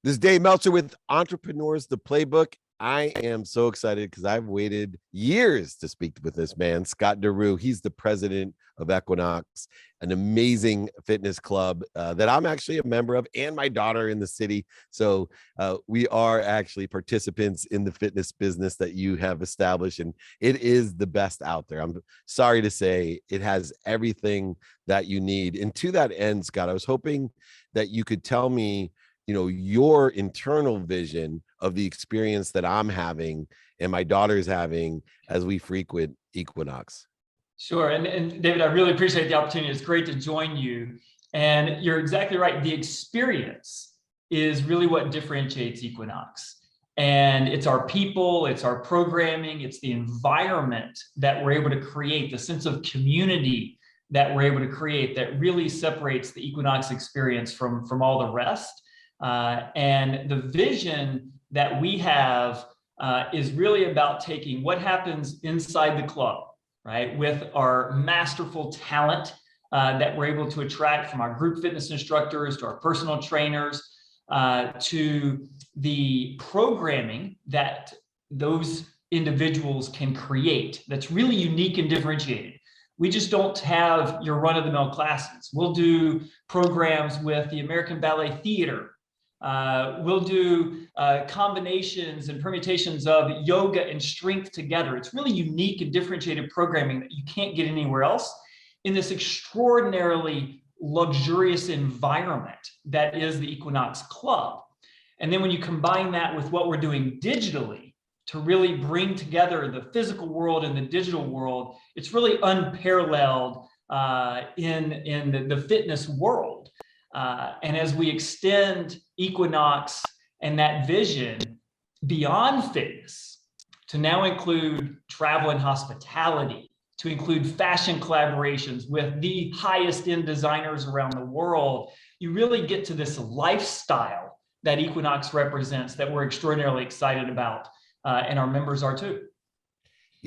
This is Dave Meltzer with Entrepreneurs, the Playbook. I am so excited because I've waited years to speak with this man, Scott DeRue. He's the president of Equinox, an amazing fitness club that I'm actually a member of, and my daughter in the city. So we are actually participants in the fitness business that you have established, and it is the best out there. I'm sorry to say it has everything that you need. And to that end, Scott, I was hoping that you could tell me, your internal vision of the experience that I'm having and my daughter's having as we frequent Equinox. Sure. And David, I really appreciate the opportunity. It's great to join you. And you're exactly right. The experience is really what differentiates Equinox. And it's our people, it's our programming, it's the environment that we're able to create, the sense of community that we're able to create that really separates the Equinox experience from all the rest. And the vision that we have is really about taking what happens inside the club, right, with our masterful talent that we're able to attract from our group fitness instructors to our personal trainers to the programming that those individuals can create that's really unique and differentiated. We just don't have your run-of-the-mill classes. We'll do programs with the American Ballet Theater. We'll do combinations and permutations of yoga and strength together. It's really unique and differentiated programming that you can't get anywhere else in this extraordinarily luxurious environment that is the Equinox Club. And then when you combine that with what we're doing digitally to really bring together the physical world and the digital world, it's really unparalleled in the fitness world. And as we extend Equinox and that vision beyond fitness to now include travel and hospitality, to include fashion collaborations with the highest end designers around the world, you really get to this lifestyle that Equinox represents that we're extraordinarily excited about, and our members are too.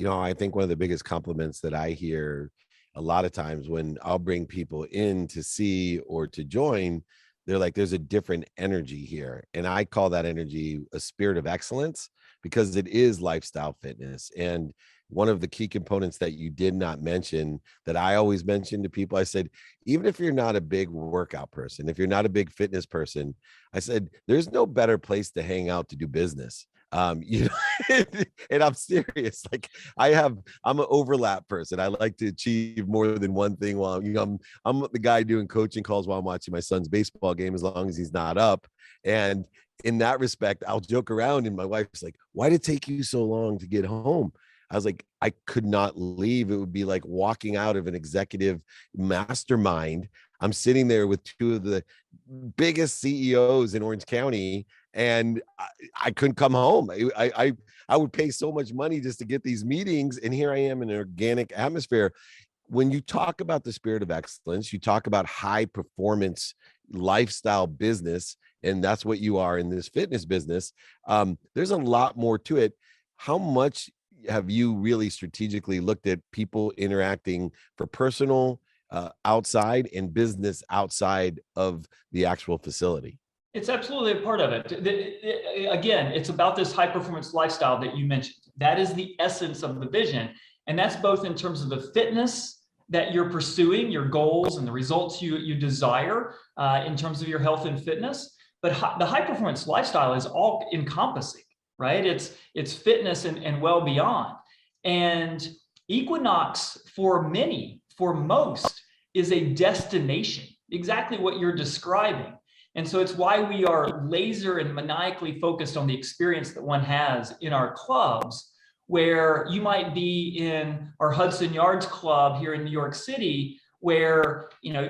I think one of the biggest compliments that I hear a lot of times when I'll bring people in to see or to join, they're like, there's a different energy here. And I call that energy a spirit of excellence because it is lifestyle fitness. And one of the key components that you did not mention that I always mention to people, I said, even if you're not a big workout person, if you're not a big fitness person, I said, there's no better place to hang out to do business. And I'm serious. Like I'm an overlap person. I like to achieve more than one thing while I'm the guy doing coaching calls while I'm watching my son's baseball game, as long as he's not up. And in that respect, I'll joke around and my wife's like, why did it take you so long to get home? I was like, I could not leave. It would be like walking out of an executive mastermind. I'm sitting there with two of the biggest CEOs in Orange County, and I couldn't come home. I would pay so much money just to get these meetings, and here I am in an organic atmosphere. When you talk about the spirit of excellence, you talk about high performance lifestyle business, and that's what you are in this fitness business. There's a lot more to it. How much have you really strategically looked at people interacting for personal outside and business outside of the actual facility? It's absolutely a part of it. Again, it's about this high performance lifestyle that you mentioned. That is the essence of the vision. And that's both in terms of the fitness that you're pursuing, your goals and the results you desire in terms of your health and fitness. But the high performance lifestyle is all encompassing, right? It's fitness and well beyond. And Equinox, for most, is a destination, exactly what you're describing. And so it's why we are laser and maniacally focused on the experience that one has in our clubs, where you might be in our Hudson Yards Club here in New York City, where,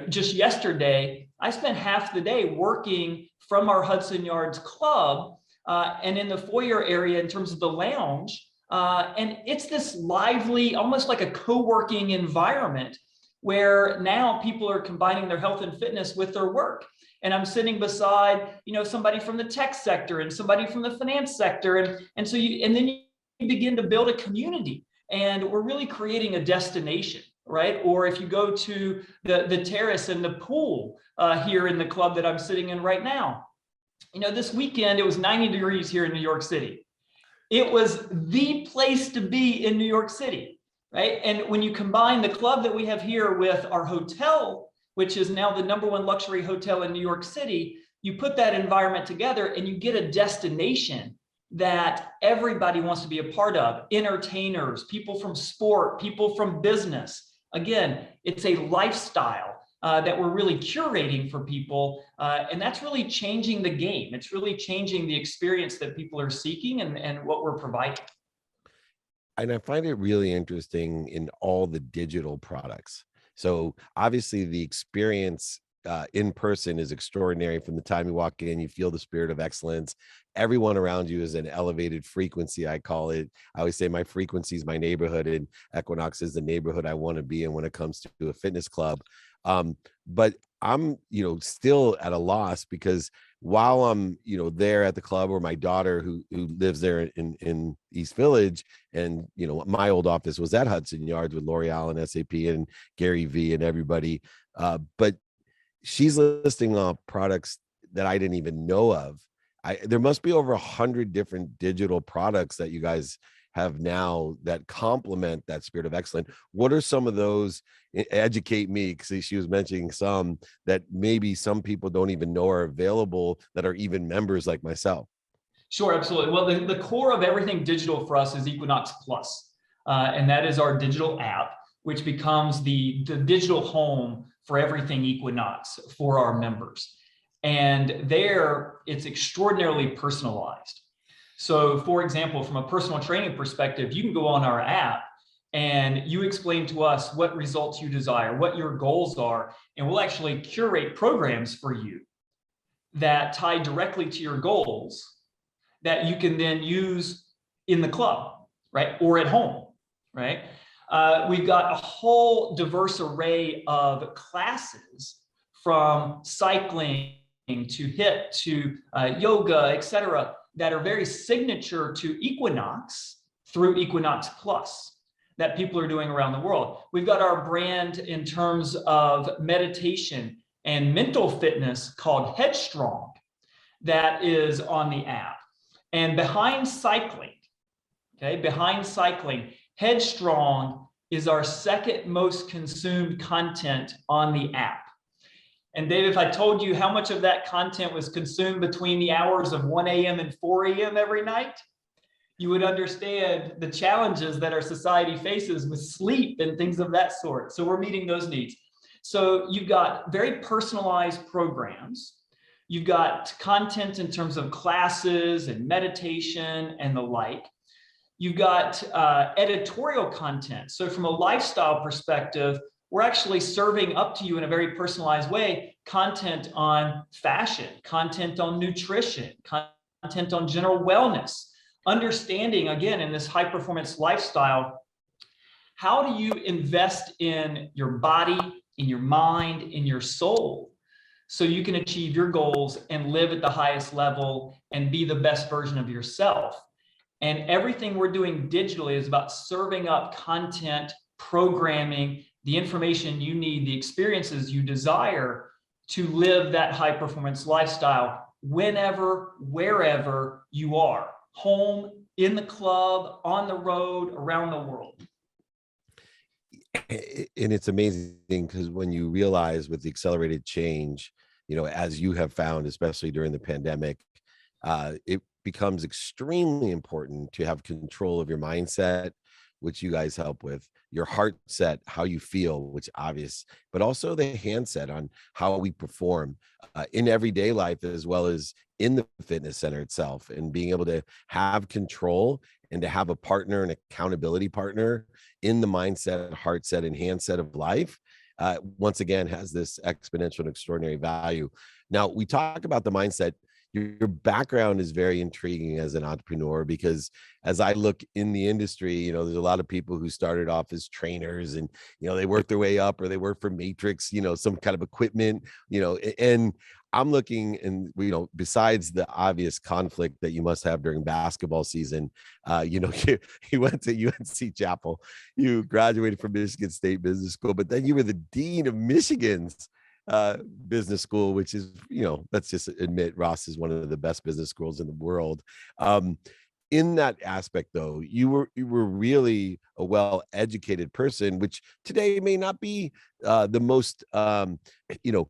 just yesterday, I spent half the day working from our Hudson Yards Club and in the foyer area in terms of the lounge. And it's this lively, almost like a co-working environment where now people are combining their health and fitness with their work. And I'm sitting beside, somebody from the tech sector and somebody from the finance sector. And then you begin to build a community, and we're really creating a destination, right? Or if you go to the terrace and the pool here in the club that I'm sitting in right now, This weekend, it was 90 degrees here in New York City. It was the place to be in New York City, right? And when you combine the club that we have here with our hotel, which is now the #1 luxury hotel in New York City, you put that environment together and you get a destination that everybody wants to be a part of. Entertainers, people from sport, people from business. Again, it's a lifestyle that we're really curating for people. And that's really changing the game. It's really changing the experience that people are seeking and what we're providing. And I find it really interesting in all the digital products. So obviously the experience in person is extraordinary. From the time you walk in, you feel the spirit of excellence. Everyone around you is an elevated frequency, I call it. I always say my frequency is my neighborhood, and Equinox is the neighborhood I want to be in when it comes to a fitness club. But I'm, still at a loss, because while I'm, there at the club, or my daughter who lives there in East Village, and, my old office was at Hudson Yards with L'Oreal and SAP and Gary V and everybody. But she's listing off products that I didn't even know of. There must be over 100 different digital products that you guys have now that complement that spirit of excellence. What are some of those? Educate me, because she was mentioning some that maybe some people don't even know are available, that are even members like myself. Sure, absolutely. Well, the core of everything digital for us is Equinox Plus, and that is our digital app, which becomes the digital home for everything Equinox for our members. And there, it's extraordinarily personalized. So, for example, from a personal training perspective, you can go on our app and you explain to us what results you desire, what your goals are, and we'll actually curate programs for you that tie directly to your goals that you can then use in the club, right? Or at home, right? We've got a whole diverse array of classes, from cycling to HIIT to yoga, et cetera, that are very signature to Equinox through Equinox Plus that people are doing around the world. We've got our brand in terms of meditation and mental fitness called Headstrong that is on the app. And behind cycling, Headstrong is our second most consumed content on the app. And Dave, if I told you how much of that content was consumed between the hours of 1 a.m. and 4 a.m. every night, you would understand the challenges that our society faces with sleep and things of that sort. So we're meeting those needs. So you've got very personalized programs. You've got content in terms of classes and meditation and the like. You've got editorial content. So from a lifestyle perspective, we're actually serving up to you in a very personalized way content on fashion, content on nutrition, content on general wellness, understanding, again, in this high performance lifestyle, how do you invest in your body, in your mind, in your soul, so you can achieve your goals and live at the highest level and be the best version of yourself. And everything we're doing digitally is about serving up content, programming, the information you need, the experiences you desire to live that high performance lifestyle whenever, wherever you are, home, in the club, on the road, around the world. And it's amazing, because when you realize with the accelerated change, as you have found, especially during the pandemic, it becomes extremely important to have control of your mindset, which you guys help with, your heart set, how you feel, which obvious, but also the handset on how we perform in everyday life, as well as in the fitness center itself, and being able to have control and to have a partner, an accountability partner in the mindset, heart set, and handset of life. Once again, has this exponential and extraordinary value. Now, we talk about the mindset. Your background is very intriguing as an entrepreneur, because as I look in the industry, there's a lot of people who started off as trainers, and, they work their way up, or they work for Matrix, some kind of equipment, and I'm looking, and, besides the obvious conflict that you must have during basketball season, you went to UNC Chapel, you graduated from Michigan State Business School, but then you were the dean of Michigan's business school, which is, let's just admit Ross is one of the best business schools in the world. Um, in that aspect, though, you were really a well-educated person, which today may not be the most, you know,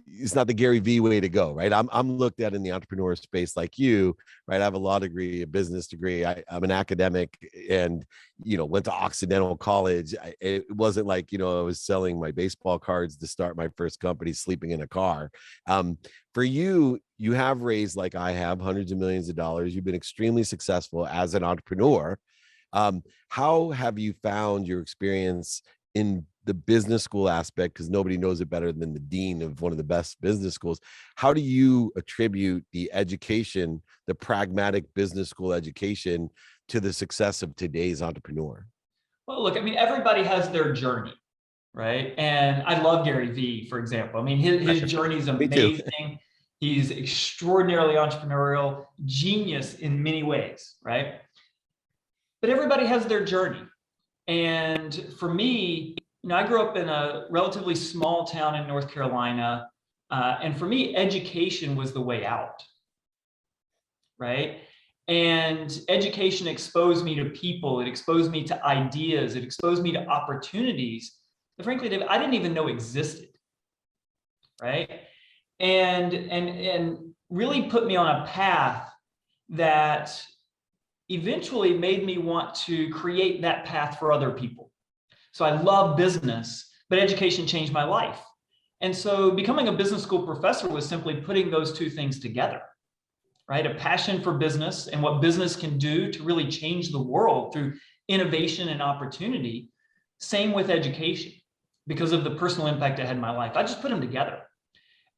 it's not the Gary V way to go, right? I'm looked at in the entrepreneur space like you, right? I have a law degree, a business degree. I'm an academic, and went to Occidental College. It wasn't like I was selling my baseball cards to start my first company, sleeping in a car. For you, you have raised, like I have, hundreds of millions of dollars. You've been extremely successful as an entrepreneur. How have you found your experience in the business school aspect? Because nobody knows it better than the dean of one of the best business schools. How do you attribute the education, the pragmatic business school education, to the success of today's entrepreneur? Well, look, I mean, everybody has their journey, right? And I love Gary Vee, for example. I mean, his journey is Me too. amazing. He's extraordinarily entrepreneurial, genius in many ways, right? But everybody has their journey. And for me, I grew up in a relatively small town in North Carolina. And for me, education was the way out, right? And education exposed me to people, it exposed me to ideas, it exposed me to opportunities that frankly, David, I didn't even know existed, right? And really put me on a path that eventually made me want to create that path for other people. So I love business, but education changed my life. And so becoming a business school professor was simply putting those two things together, right? A passion for business and what business can do to really change the world through innovation and opportunity. Same with education, because of the personal impact it had in my life. I just put them together.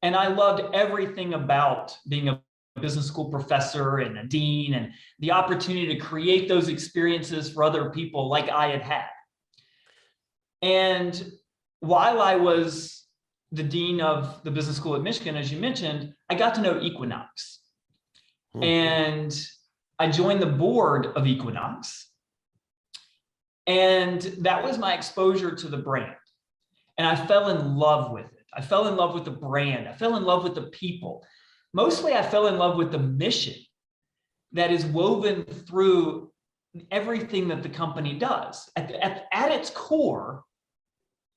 And I loved everything about being a business school professor and a dean and the opportunity to create those experiences for other people like I had had. And while I was the dean of the business school at Michigan, as you mentioned, I got to know Equinox. And I joined the board of Equinox. And that was my exposure to the brand. And I fell in love with it. I fell in love with the brand. I fell in love with the people. Mostly, I fell in love with the mission that is woven through everything that the company does. At its core,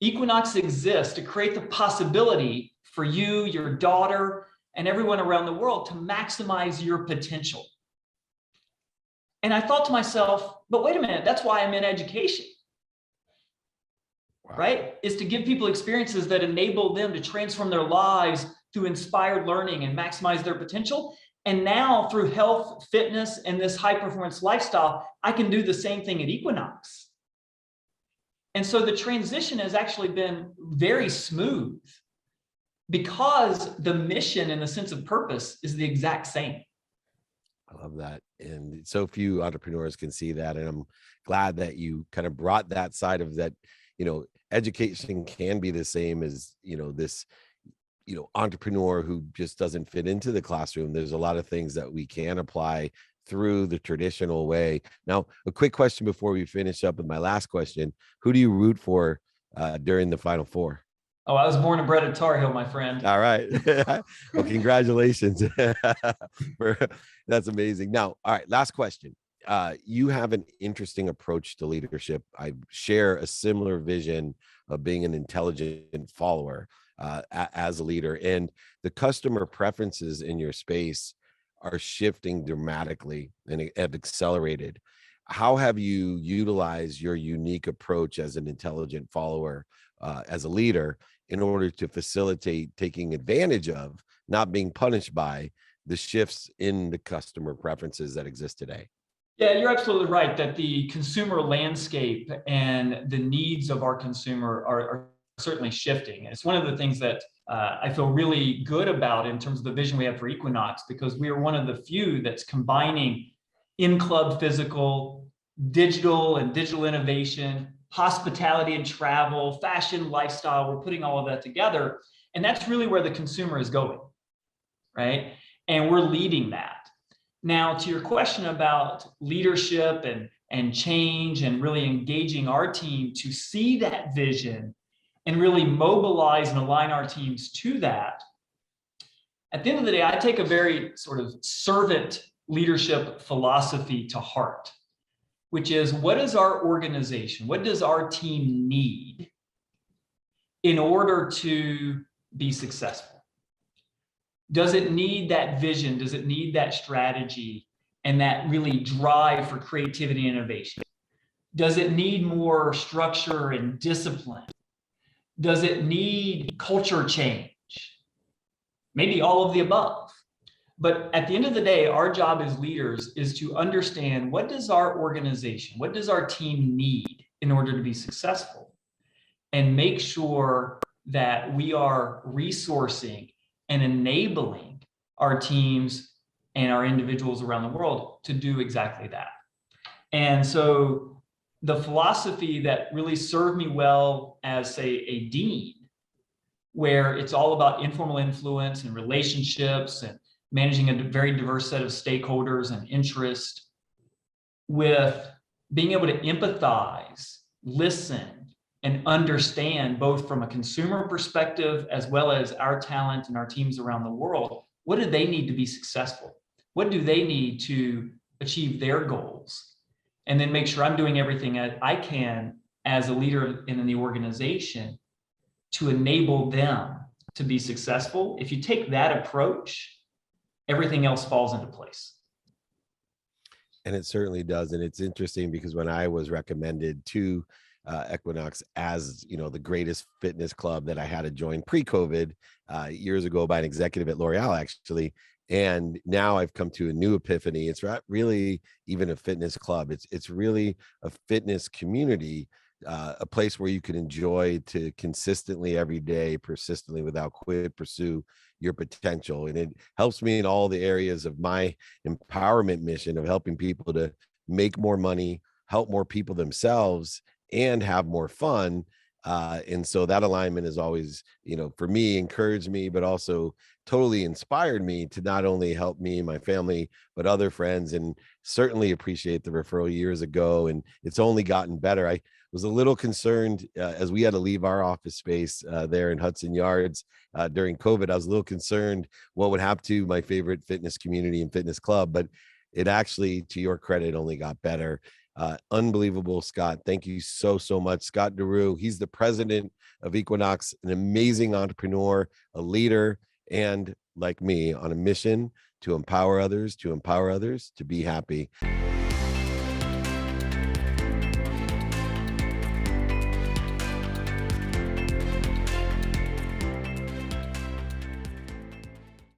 Equinox exists to create the possibility for you, your daughter, and everyone around the world to maximize your potential. And I thought to myself, but wait a minute, that's why I'm in education. Wow. Right? Is to give people experiences that enable them to transform their lives through inspired learning and maximize their potential. And now through health, fitness, and this high performance lifestyle, I can do the same thing at Equinox. And so the transition has actually been very smooth because the mission and the sense of purpose is the exact same. I love that. And so few entrepreneurs can see that. And I'm glad that you kind of brought that side of that, education can be the same as, this, entrepreneur who just doesn't fit into the classroom. There's a lot of things that we can apply through the traditional way. Now, a quick question before we finish up with my last question. Who do you root for during the Final Four? Oh, I was born and bred at Tar Heel, my friend. All right. Well, congratulations. That's amazing. Now, all right, last question. You have an interesting approach to leadership. I share a similar vision of being an intelligent follower as a leader, and the customer preferences in your space are shifting dramatically and have accelerated. How have you utilized your unique approach as an intelligent follower, as a leader, in order to facilitate taking advantage of, not being punished by, the shifts in the customer preferences that exist today? Yeah, you're absolutely right that the consumer landscape and the needs of our consumer are certainly shifting. And it's one of the things that I feel really good about in terms of the vision we have for Equinox, because we are one of the few that's combining in-club physical, digital and digital innovation, hospitality and travel, fashion, lifestyle. We're putting all of that together. And that's really where the consumer is going, right? And we're leading that. Now, to your question about leadership and change and really engaging our team to see that vision and really mobilize and align our teams to that, at the end of the day, I take a very sort of servant leadership philosophy to heart, which is, what is our organization, what does our team need in order to be successful? Does it need that vision? Does it need that strategy and that really drive for creativity and innovation? Does it need more structure and discipline? Does it need culture change? Maybe all of the above. But at the end of the day, our job as leaders is to understand, what does our organization, what does our team need in order to be successful? And make sure that we are resourcing and enabling our teams and our individuals around the world to do exactly that. And so the philosophy that really served me well as, say, a dean, where it's all about informal influence and relationships and managing a very diverse set of stakeholders and interest, with being able to empathize, listen, and understand, both from a consumer perspective as well as our talent and our teams around the world, what do they need to be successful? What do they need to achieve their goals? And then make sure I'm doing everything I can as a leader in the organization to enable them to be successful. If you take that approach, everything else falls into place. And it certainly does. And it's interesting because when I was recommended to Equinox as, you know, the greatest fitness club that I had to join pre-COVID years ago by an executive at L'Oreal, actually. And now I've come to a new epiphany. It's not really even a fitness club. It's really a fitness community, a place where you can enjoy to consistently every day, persistently, without quit, pursue your potential. And it helps me in all the areas of my empowerment mission of helping people to make more money, help more people themselves, and have more fun. And so that alignment is always, you know, for me, encouraged me, but also totally inspired me to not only help me and my family, but other friends, and certainly appreciate the referral years ago. And it's only gotten better. I was a little concerned as we had to leave our office space there in Hudson Yards during COVID. I was a little concerned what would happen to my favorite fitness community and fitness club, but it actually, to your credit, only got better. Unbelievable, Scott. Thank you so much. Scott DeRue, he's the president of Equinox, an amazing entrepreneur, a leader, and like me, on a mission to empower others to be happy.